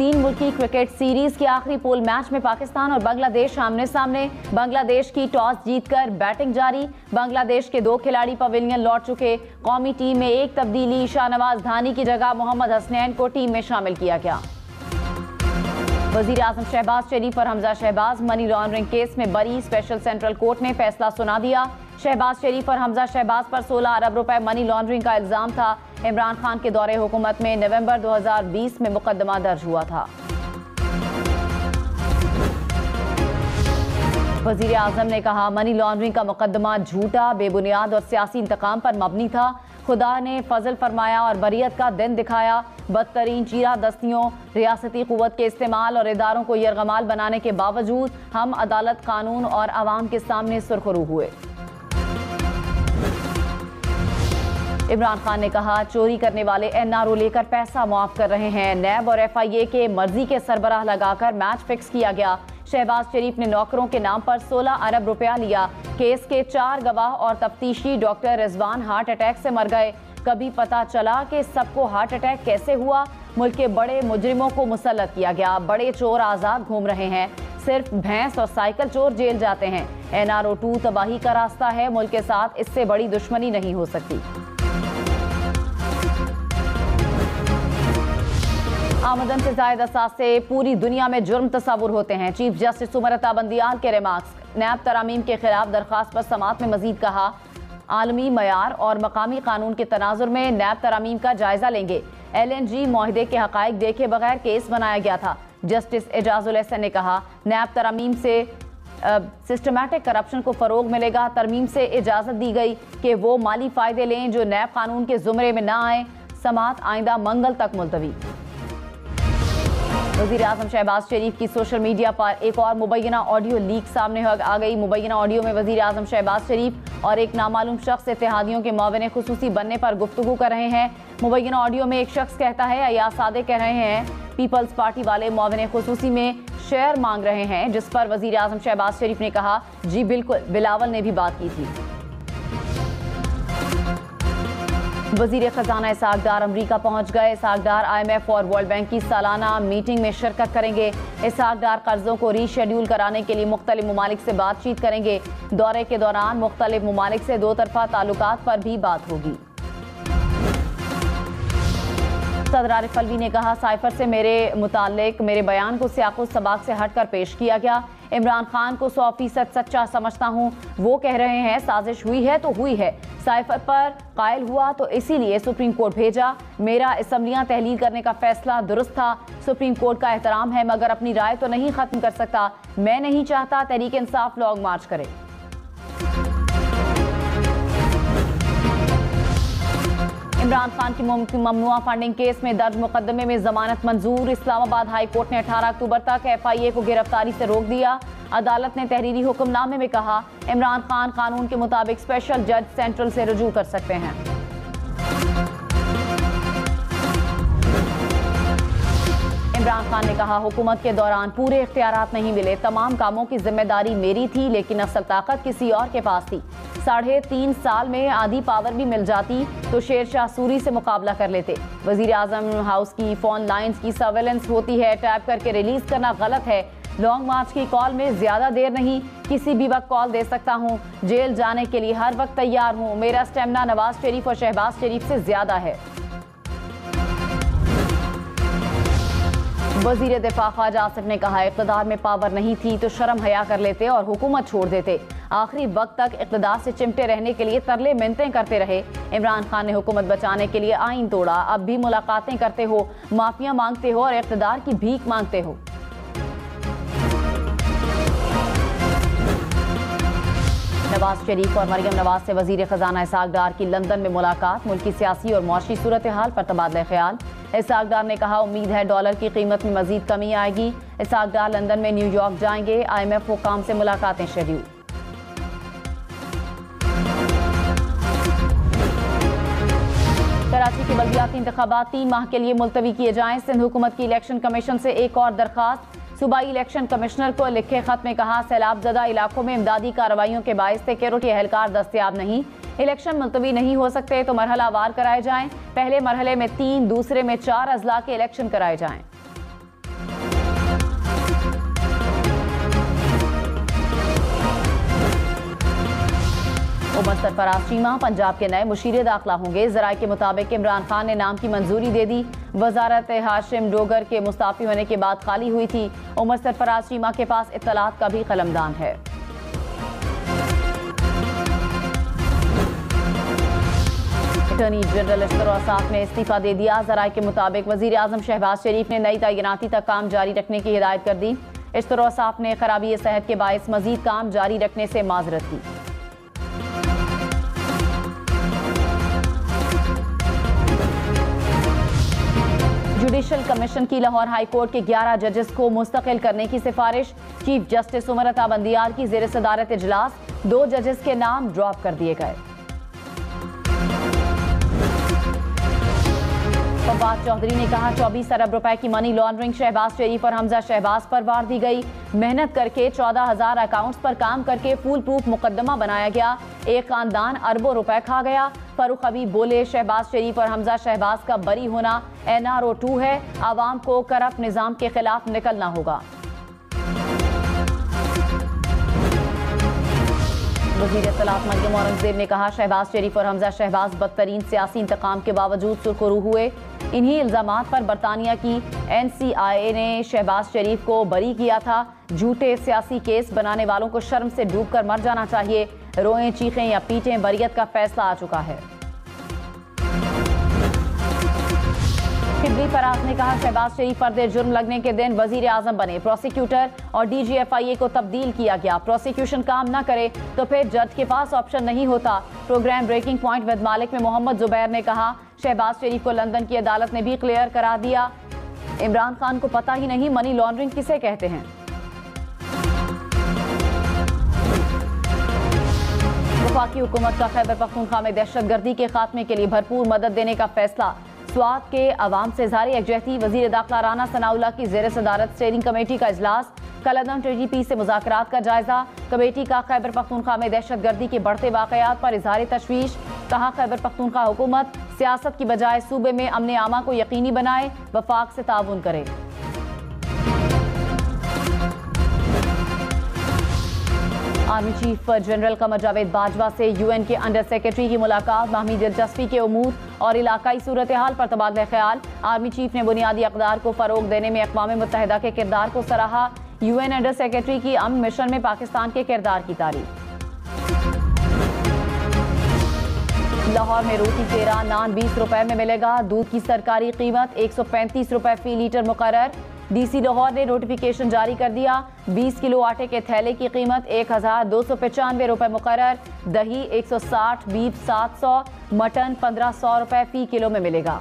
तीन मुल्की cricket series के आखिरी पूल मैच में पाकिस्तान और बांग्लादेश आमने सामने। बांग्लादेश की टॉस जीतकर बैटिंग जारी। बांग्लादेश के 2 खिलाड़ी पवेलियन लौट चुके। कौमी टीम में एक तब्दीली, शाहनवाज धानी की जगह मोहम्मद हसनैन को टीम में शामिल किया गया। वजीर आजम शहबाज शरीफ और Hamza Shahbaz money laundering case में बरी। स्पेशल सेंट्रल कोर्ट ने फैसला सुना दिया। शहबाज शरीफ और हमजा शहबाज पर 16 अरब रुपए मनी लॉन्ड्रिंग का इल्जाम था। इमरान खान के दौरे हुकूमत में नवंबर 2020 में मुकदमा दर्ज हुआ था। वजीर आजम ने कहा, मनी लॉन्ड्रिंग का मुकदमा झूठा, बेबुनियाद और सियासी इंतकाम पर मबनी था। खुदा ने फजल फरमाया और बरियत का दिन दिखाया। बदतरीन चीरा दस्तियों, रियासती कुव्वत के इस्तेमाल और इदारों को यरगमाल बनाने के बावजूद हम अदालत, कानून और अवाम के सामने सुरखरू हुए। इमरान खान ने कहा, चोरी करने वाले एनआरओ लेकर पैसा मुआफ कर रहे हैं। नैब और एफआईए के मर्जी के सरबराह लगाकर मैच फिक्स किया गया। शहबाज शरीफ ने नौकरों के नाम पर 16 अरब रुपया लिया। केस के 4 गवाह और तफ्तीशी डॉक्टर रिजवान हार्ट अटैक से मर गए। कभी पता चला कि सबको हार्ट अटैक कैसे हुआ? मुल्क के बड़े मुजरिमों को मुसल्लत किया गया। बड़े चोर आज़ाद घूम रहे हैं। सिर्फ भैंस और साइकिल चोर जेल जाते हैं। एनआरओ 2 तबाही का रास्ता है। मुल्क के साथ इससे बड़ी दुश्मनी नहीं हो सकती। आमदन से ज़ायद असासे पूरी दुनिया में जुर्म तस्वुर होते हैं। चीफ जस्टिस उमरता बंदियाल के रिमार्क्स। नैब तरामीम के खिलाफ दरख्वास्त पर समाअत में मजीद कहा, आलमी मयार और मकामी कानून के तनाजुर में नैब तरामीम का जायजा लेंगे। LNG मुआहदे के हकाइक देखे बगैर केस बनाया गया था। जस्टिस एजाजुल एहसन ने कहा, नैब तरामीम से सिस्टमैटिक करप्शन को फरोग मिलेगा। तरमीम से इजाज़त दी गई कि वो माली फ़ायदे लें जो नैब कानून के ज़ुमरे में ना आए। समाअत आइंदा मंगल तक मुलतवी। वज़ीर आज़म शहबाज शरीफ की सोशल मीडिया पर एक और मुबैना ऑडियो लीक सामने आ गई। मुबैना ऑडियो में वज़ीर आज़म शहबाज शरीफ और एक नामालूम शख्स इत्तेहादियों के मुआविन खुसूसी बनने पर गुफ्तगू कर रहे हैं। मुबैना ऑडियो में एक शख्स कहता है, अयाज सादिक कह रहे हैं पीपल्स पार्टी वाले मुआविन खुसूसी में शेयर मांग रहे हैं, जिस पर वज़ीर आज़म शहबाज शरीफ ने कहा, जी बिल्कुल, बिलावल ने भी बात की थी। वज़ीर ख़जाना इसहाक डार अमरीका पहुंच गए। इसहाक डार IMF और वर्ल्ड बैंक की सालाना मीटिंग में शिरकत करेंगे। इसहाक डार कर्जों को रीशेड्यूल कराने के लिए मुख्तलिफ ममालिक से बातचीत करेंगे। दौरे के दौरान मुख्तलिफ ममालिक से 2 तरफ़ा ताल्लुकात पर भी बात होगी। सदर आरिफ अलवी ने कहा, साइफर से मेरे बयान को सियाक़ो सबाक से हटकर पेश किया गया। इमरान खान को 100% सच्चा समझता हूँ। वो कह रहे हैं साजिश हुई है तो हुई है। साइफर पर कायल हुआ तो इसीलिए सुप्रीम कोर्ट भेजा। मेरा असम्बलियाँ तहलील करने का फैसला दुरुस्त था। सुप्रीम कोर्ट का एहतराम है, मगर अपनी राय तो नहीं ख़त्म कर सकता। मैं नहीं चाहता तहरीक इंसाफ लॉन्ग मार्च करे। इमरान खान की ममनुआ फंडिंग केस में दर्ज मुकदमे में जमानत मंजूर। इस्लामाबाद हाई कोर्ट ने 18 अक्टूबर तक FIA को गिरफ्तारी से रोक दिया। अदालत ने तहरीरी हुक्मनामे में कहा, इमरान खान कानून के मुताबिक स्पेशल जज सेंट्रल से रुजू कर सकते हैं। इमरान खान ने कहा, हुकूमत के दौरान पूरे इख्तियारात नहीं मिले। तमाम कामों की जिम्मेदारी मेरी थी, लेकिन असल ताकत किसी और के पास थी। 3.5 साल में आधी पावर भी मिल जाती तो शेरशाह सूरी से मुकाबला कर लेते। वजीर आजम हाउस की फोन लाइंस की सर्वेलेंस होती है, टैप करके रिलीज करना गलत है। लॉन्ग मार्च की कॉल में ज्यादा देर नहीं, किसी भी वक्त कॉल दे सकता हूँ। जेल जाने के लिए हर वक्त तैयार हूँ। मेरा स्टेमिना नवाज शरीफ और शहबाज शरीफ से ज्यादा है। वजीर दिफा ख्वाजा आसिफ ने कहा, इक़्तिदार में पावर नहीं थी तो शर्म हया कर लेते और हुकूमत छोड़ देते। आखिरी वक्त तक इक़्तिदार से चिमटे रहने के लिए तरले मिन्नतें करते रहे। इमरान खान ने हुकूमत बचाने के लिए आइन तोड़ा। अब भी मुलाकातें करते हो, माफिया मांगते हो और इक़्तिदार की भीख मांगते हो। नवाज शरीफ और मरियम नवाज से वजीर ख़जाना इसहाक डार की लंदन में मुलाकात। मुल्की सियासी और मौशी सूरत हाल पर तबादला ख्याल। इसहाक डार ने कहा, उम्मीद है डॉलर की कीमत में मजीद कमी आएगी। इसहाक डार लंदन में न्यूयॉर्क जाएंगे। IMF हुकाम से मुलाकातें शेड्यूल। कराची के बल्दियाती इंतखाबात 3 माह के लिए मुलतवी किए जाएं। सिंध हुकूमत की इलेक्शन कमीशन से एक और दरखास्त। सूबाई इलेक्शन कमिश्नर को लिखे खत में कहा, सैलाब ज़दा इलाकों में इमदादी कार्रवाइयों के बायस सिक्योरिटी एहलकार दस्तयाब नहीं। इलेक्शन मुलतवी नहीं हो सकते तो मरहला वार कराए जाएं। पहले मरहले में 3, दूसरे में 4 अजला के इलेक्शन कराए जाएं। उमर सरफराज चीमा पंजाब के नए मुशीर दाखिला होंगे। जराये के मुताबिक इमरान खान ने नाम की मंजूरी दे दी। वजारत हाशिम डोगर के मुस्ताफी होने के बाद खाली हुई थी। उमर सरफराज चीमा के पास इत्तलात का भी कलमदान है। अटॉर्नी जनरल इश्तर औसाफ ने इस्तीफा दे दिया। जराये के मुताबिक वजीर आजम शहबाज शरीफ ने नई तैनाती तक काम जारी रखने की हिदायत कर दी। इश्तर औसाफ ने खराबी सेहत के बायस मजीद काम जारी रखने से माजरत की। जुडिशल कमीशन की लाहौर हाई कोर्ट के 11 जजेस को मुस्तकिल करने की सिफारिश। चीफ जस्टिस उमर अता बंदियाल की जेर सदारत इजलास 2 जजेस के नाम ड्रॉप कर दिए गए। फवाद चौधरी ने कहा 24 अरब रुपए की मनी लॉन्ड्रिंग शहबाज शरीफ और हमजा शहबाज पर वार दी गई। मेहनत करके 14,000 अकाउंट्स पर काम करके फूल प्रूफ मुकदमा बनाया गया। एक खानदान अरबों रुपए खा गया। फारूक हबीब बोले शहबाज शरीफ और हमजा शहबाज का बरी होना NRO 2 है। आवाम को करप्ट निजाम के खिलाफ निकलना होगा। वज़ीर इत्तलात मरियम औरंगजेब ने कहा शहबाज शरीफ और हमजा शहबाज बदतरीन सियासी इंतकाम के बावजूद सुरखरू हुए। इन्हीं इल्जामात पर बरतानिया की NCIA ने शहबाज शरीफ को बरी किया था। झूठे सियासी केस बनाने वालों को शर्म से डूबकर मर जाना चाहिए। रोएं चीखें या पीटें, बरियत का फैसला आ चुका है। शिबली फराज ने कहा शहबाज शरीफ फर्द जुर्म लगने के दिन वजीर आजम बने। प्रोसिक्यूटर और DGFIA को तब्दील किया गया। प्रोसिक्यूशन काम न करे तो फिर जज के पास ऑप्शन नहीं होता। प्रोग्राम ब्रेकिंग पॉइंट विद मालिक में मोहम्मद जुबैर ने कहा शहबाज शरीफ को लंदन की अदालत ने भी क्लियर करा दिया। इमरान खान को पता ही नहीं मनी लॉन्ड्रिंग किसे कहते हैं। वफाकी हुकूमत का खैबर पख्तूनख्वा में दहशतगर्दी के खात्मे के लिए भरपूर मदद देने का फैसला। स्वात के अवाम से इज़हार यकजहती। वजीर दाखिला राना सनाउल्लाह की जेर सदारत स्टीयरिंग कमेटी का इजलास। कलदम TGP से मुज़ाकरात का जायजा। कमेटी का खैबर पख्तूनख्वा में दहशतगर्दी के बढ़ते वाकयात पर इज़हार तशवीश। कहा खैबर पख्तूनख्वा हुकूमत सियासत की बजाय सूबे में अमन आमा को यकीनी बनाए, वफाक से ताउन करे। Army chief general Qamar Javed Bajwa से UN के अंडर सेक्रेटरी की मुलाकात। बाहमी दिलचस्पी के उमूर और इलाकाई सूरत हाल पर तबादला ख्याल। आर्मी चीफ ने बुनियादी अक़दार को फ़रोग देने में अक़वाम मुत्तहिदा के किरदार को सराहा। UN अंडर सेक्रेटरी की अमन मिशन में पाकिस्तान के किरदार की तारीफ। लाहौर में रोटी तेरा, नान 20 रुपए में मिलेगा। दूध की सरकारी कीमत 135 रुपए फी लीटर मुकर्रर। DC लाहौर ने नोटिफिकेशन जारी कर दिया। 20 किलो आटे के थैले की कीमत 1,295 रुपए मुकर्रर। दही 160, बीफ 700, मटन 1,500 रुपए फी किलो में मिलेगा।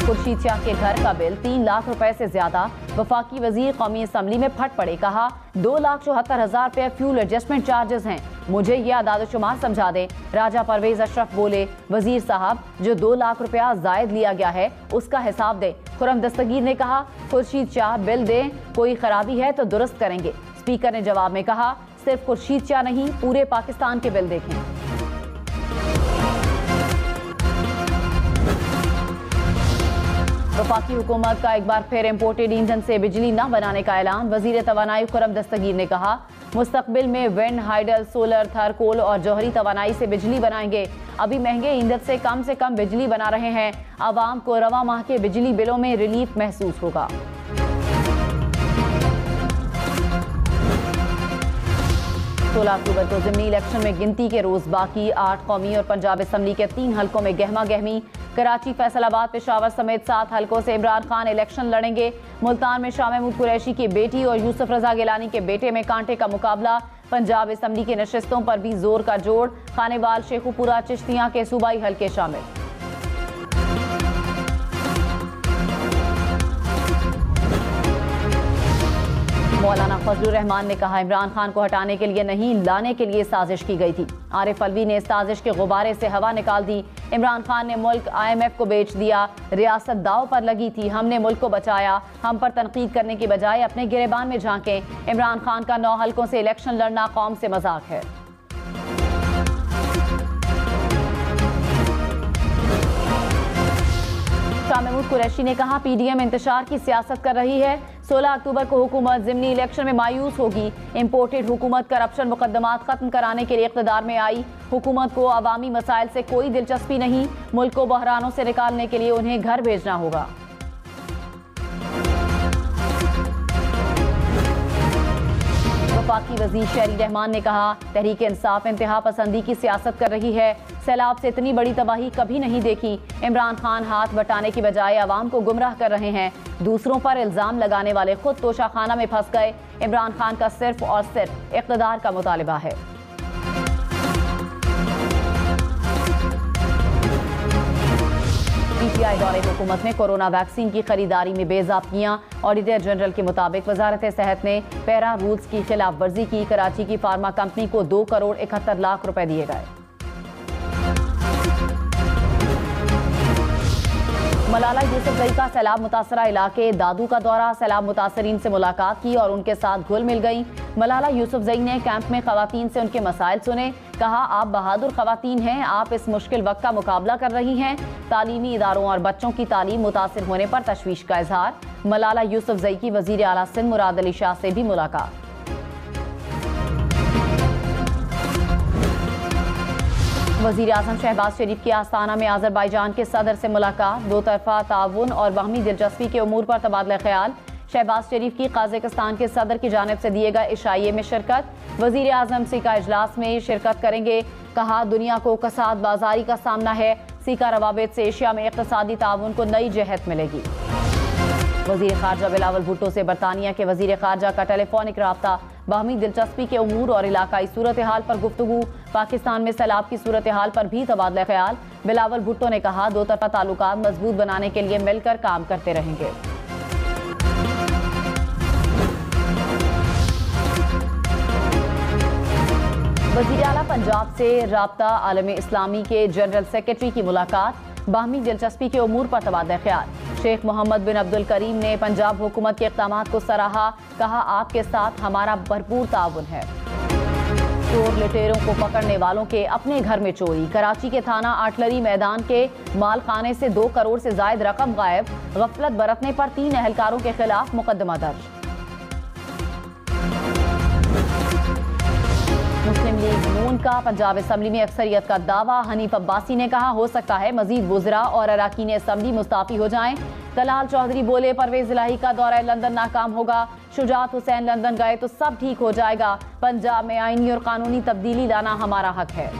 खुर्शीद शाह के घर का बिल 3 लाख रुपए से ज्यादा। वफाकी वजीर कौमी असम्बली में फट पड़े। कहा 2,74,000 रुपए फ्यूल एडजस्टमेंट चार्जेस हैं। मुझे ये आदाद-ओ-शुमार समझा दें। राजा परवेज अशरफ बोले वजीर साहब जो 2 लाख रुपया जायद लिया गया है उसका हिसाब दें। खुरम दस्तगीर ने कहा खुर्शीद शाह बिल दें, कोई खराबी है तो दुरुस्त करेंगे। स्पीकर ने जवाब में कहा सिर्फ खुर्शीद शाह नहीं पूरे पाकिस्तान के बिल देखें। वफाकी हुकूमत का एक बार फिर इम्पोर्टेड ईंधन से बिजली न बनाने का ऐलान। वजीर तवानाई खुरम दस्तगीर ने कहा मुस्तकबिल में विंड, हाइडल, सोलर, थर, कोल और जौहरी तवानाई से बिजली बनाएंगे। अभी महंगे ईंधन से कम बिजली बना रहे हैं। आवाम को रवा माह के बिजली बिलों में रिलीफ महसूस होगा। 16 अक्टूबर को ज़िमनी इलेक्शन में गिनती के रोज बाकी। 8 कौमी और पंजाब असम्बली के 3 हलकों में गहमा गहमी। कराची, फैसलाबाद, पेशावर समेत 7 हलकों से इमरान खान इलेक्शन लड़ेंगे। मुल्तान में शाह महमूद कुरैशी की बेटी और यूसुफ रजा गिलानी के बेटे में कांटे का मुकाबला। पंजाब असम्बली की नशिस्तों पर भी जोर का जोड़। खानेवाल, शेखुपुरा, चिश्तियां के सूबाई हलके शामिल। मौलाना फजलुर रहमान ने कहा इमरान खान को हटाने के लिए नहीं लाने के लिए साजिश की गई थी। आरिफ अलवी ने साजिश के गुब्बारे से हवा निकाल दी। इमरान खान ने मुल्क IMF को बेच दिया। रियासत दाव पर लगी थी, हमने मुल्क को बचाया। हम पर तनकीद करने की बजाय अपने गिरेबान में झांकें। इमरान खान का 9 हलकों से इलेक्शन लड़ना कौम से मजाक है। शाह महमूद कुरैशी ने कहा PDM इंतशार की सियासत कर रही है। 16 अक्टूबर को हुकूमत ज़िमनी इलेक्शन में मायूस होगी। इम्पोर्टेड हुकूमत करप्शन मुकदमात खत्म कराने के लिए इक़्तिदार में आई। हुकूमत को अवामी मसाइल से कोई दिलचस्पी नहीं, मुल्क को बहरानों से निकालने के लिए उन्हें घर भेजना होगा। वफाकी वज़ीर शहरी रहमान ने कहा, तहरीक इंसाफ इंतहा पसंदी की सियासत कर रही है। सैलाब से इतनी बड़ी तबाही कभी नहीं देखी। इमरान खान हाथ बटाने की बजाय आवाम को गुमराह कर रहे हैं। दूसरों पर इल्ज़ाम लगाने वाले खुद तोशाखाना में फंस गए। इमरान खान का सिर्फ और सिर्फ इक़्तिदार का मुतालिबा है। पीटीआई दौरे हुकूमत में कोरोना वैक्सीन की खरीदारी में बेज़ाब्तियां। ऑडिटर जनरल के मुताबिक वजारत सेहत ने पैरा रूल्स की खिलाफ वर्जी की। कराची की फार्मा कंपनी को 2 करोड़ 71 लाख रुपए दिए गए। मलाला यूसुफजई का सैलाब मुतासरा इलाके दादू का दौरा। सैलाब मुतासरीन से मुलाकात की और उनके साथ घुल मिल गई। मलाला यूसुफजई ने कैंप में खवातीन से उनके मसाइल सुने। कहा, आप बहादुर खवातीन हैं, आप इस मुश्किल वक्त का मुकाबला कर रही हैं। तालीमी इदारों और बच्चों की तालीम मुतासिर होने पर तशवीश का इजहार। मलाला यूसुफजई की वजीर आला सिंध मुराद अली शाह से भी मुलाकात। वज़ीर आज़म शहबाज शरीफ की आस्ताना में आज़रबाईजान के सदर से मुलाकात। दो तरफा ताउन और बाहमी दिलचस्पी के उमूर पर तबादला ख्याल। शहबाज शरीफ की काज़ाकिस्तान के सदर की जानिब से दिए गए इशाइये में शिरकत। वज़ीर आज़म सीका इजलास में शिरकत करेंगे। कहा, दुनिया को कसाद बाजारी का सामना है। सीका रवाबित से एशिया में इक़्तिसादी ताउन को नई जहत मिलेगी। वज़ीर ख़ारजा बिलावल भुट्टो से बरतानिया के वज़ीर ख़ारजा का टेलीफोनिक राब्ता। बाहमी दिलचस्पी के उमूर और इलाकाई सूरत हाल पर गुफ्तगू। पाकिस्तान में सैलाब की सूरत हाल पर भी तबादला ख्याल। बिलावल भुट्टो ने कहा, दो तरफा ताल्लुकात मजबूत बनाने के लिए मिलकर काम करते रहेंगे। वज़ीर आला पंजाब से राब्ता आलम इस्लामी के जनरल सेक्रेटरी की मुलाकात। बाहमी दिलचस्पी के उमूर पर तबादला ख्याल। शेख मोहम्मद बिन अब्दुल करीम ने पंजाब हुकूमत के इक़दामात को सराहा। कहा, आपके साथ हमारा भरपूर ताउन है। चोर लुटेरों को पकड़ने वालों के अपने घर में चोरी। कराची के थाना आर्टलरी मैदान के माल खाने से 2 करोड़ से जायद रकम गायब। गफलत बरतने पर 3 अहलकारों के खिलाफ मुकदमा दर्ज। मुस्लिम लीग नून का पंजाब असम्बली में अक्सरियत का दावा। हनीफ अब्बासी ने कहा, हो सकता है मजीद वुज़रा और अरकान असम्बली मुस्ताफी हो जाएं। तलाल चौधरी बोले, परवेज इलाही का दौरा लंदन नाकाम होगा। शुजात हुसैन लंदन गए तो सब ठीक हो जाएगा। पंजाब में आईनी और कानूनी तब्दीली लाना हमारा हक है।